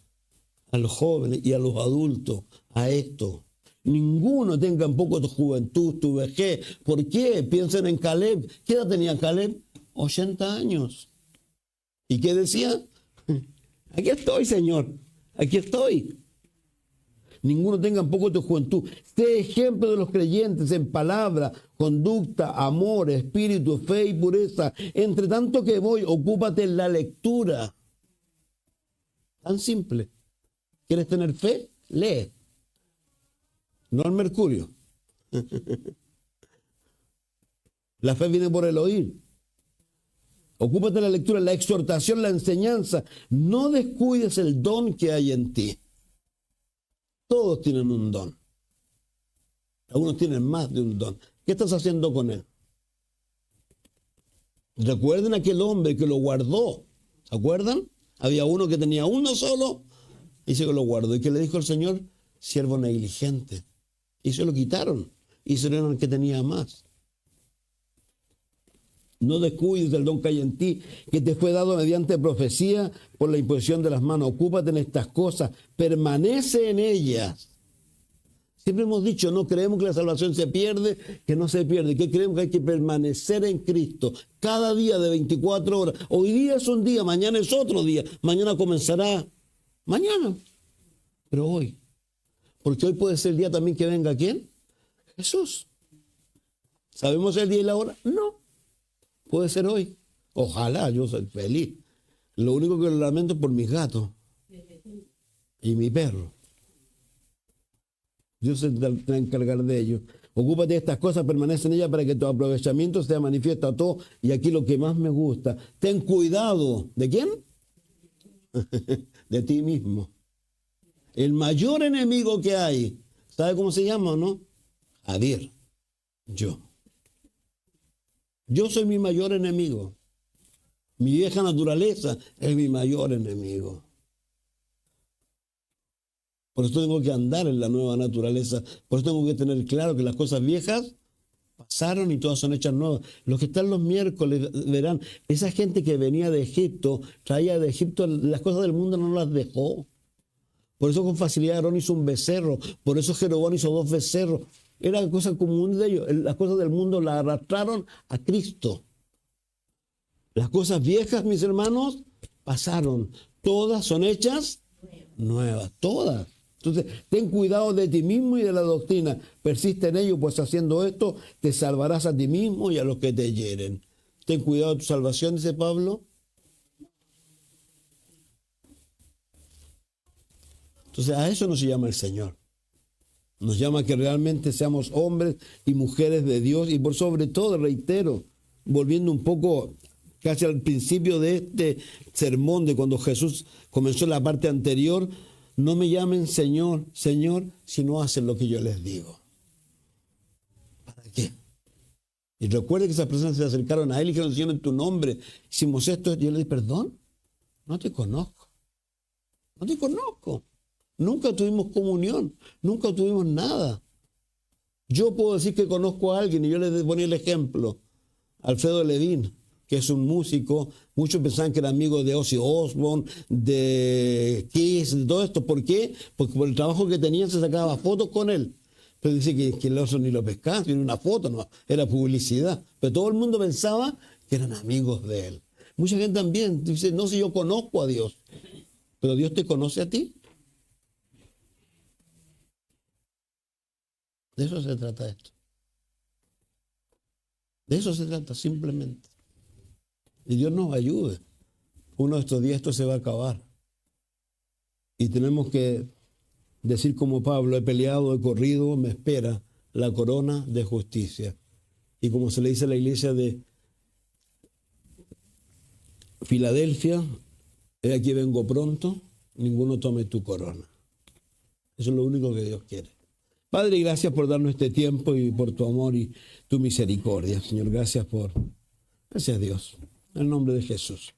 a los jóvenes y a los adultos a esto. Ninguno tenga en poco tu juventud, tu vejez. ¿Por qué? Piensen en Caleb. ¿Qué edad tenía Caleb? 80 años. ¿Y qué decía? Aquí estoy, Señor, aquí estoy. Ninguno tenga en poco tu juventud. Sé ejemplo de los creyentes en palabra, conducta, amor, espíritu, fe y pureza. Entre tanto que voy, ocúpate en la lectura. Tan simple. ¿Quieres tener fe? Lee. No al mercurio. La fe viene por el oír. Ocúpate en la lectura, la exhortación, la enseñanza. No descuides el don que hay en ti. Todos tienen un don. Algunos tienen más de un don. ¿Qué estás haciendo con él? Recuerden aquel hombre que lo guardó. ¿Se acuerdan? Había uno que tenía uno solo y se lo guardó. ¿Y qué le dijo el Señor? Siervo negligente. Y se lo quitaron. Y se lo dieron al que tenía más. No descuides el don que hay en ti, que te fue dado mediante profecía por la imposición de las manos. Ocúpate en estas cosas, permanece en ellas. Siempre hemos dicho, no creemos que la salvación se pierde, que no se pierde, que creemos que hay que permanecer en Cristo cada día de 24 horas. Hoy día es un día, mañana es otro día, mañana comenzará mañana, pero hoy. Porque hoy puede ser el día también que venga ¿quién? Jesús. ¿Sabemos el día y la hora? No. Puede ser hoy. Ojalá, yo soy feliz. Lo único que lo lamento es por mis gatos y mi perro. Dios se va a encargar de ellos. Ocúpate de estas cosas, permanece en ellas para que tu aprovechamiento sea manifiesto a todos. Y aquí lo que más me gusta, ten cuidado. ¿De quién? De ti mismo. El mayor enemigo que hay, ¿sabe cómo se llama o no? Javier, yo. Yo soy mi mayor enemigo. Mi vieja naturaleza es mi mayor enemigo. Por eso tengo que andar en la nueva naturaleza. Por eso tengo que tener claro que las cosas viejas pasaron y todas son hechas nuevas. Los que están los miércoles verán, esa gente que venía de Egipto, traía de Egipto las cosas del mundo, no las dejó. Por eso con facilidad Aarón hizo un becerro. Por eso Jeroboam hizo 2 becerros. Era cosa común de ellos. Las cosas del mundo las arrastraron a Cristo. Las cosas viejas, mis hermanos, pasaron. Todas son hechas nuevas. Todas. Entonces, ten cuidado de ti mismo y de la doctrina. Persiste en ello, pues haciendo esto te salvarás a ti mismo y a los que te hieren. Ten cuidado de tu salvación, dice Pablo. Entonces, a eso nos llama el Señor. Nos llama a que realmente seamos hombres y mujeres de Dios y por sobre todo, reitero, volviendo un poco casi al principio de este sermón, de cuando Jesús comenzó la parte anterior, no me llamen Señor, Señor, si no hacen lo que yo les digo. ¿Para qué? Y recuerde que esas personas se acercaron a él y dijeron, Señor, en tu nombre hicimos esto. Y yo le dije, perdón, no te conozco. No te conozco. Nunca tuvimos comunión, nunca tuvimos nada. Yo puedo decir que conozco a alguien y yo les ponía el ejemplo. Alfredo Levin, que es un músico, muchos pensaban que era amigo de Ozzy Osbourne, de Kiss, de todo esto. ¿Por qué? Porque por el trabajo que tenían se sacaba fotos con él. Pero dice que el oso ni lo pescaba, tiene una foto, no, era publicidad. Pero todo el mundo pensaba que eran amigos de él. Mucha gente también dice, no sé, yo conozco a Dios, pero Dios te conoce a ti. De eso se trata esto. De eso se trata simplemente. Y Dios nos ayude. Uno de estos días esto se va a acabar. Y tenemos que decir como Pablo, he peleado, he corrido, me espera la corona de justicia. Y como se le dice a la iglesia de Filadelfia, he aquí vengo pronto, ninguno tome tu corona. Eso es lo único que Dios quiere. Padre, gracias por darnos este tiempo y por tu amor y tu misericordia. Señor, gracias a Dios. En el nombre de Jesús.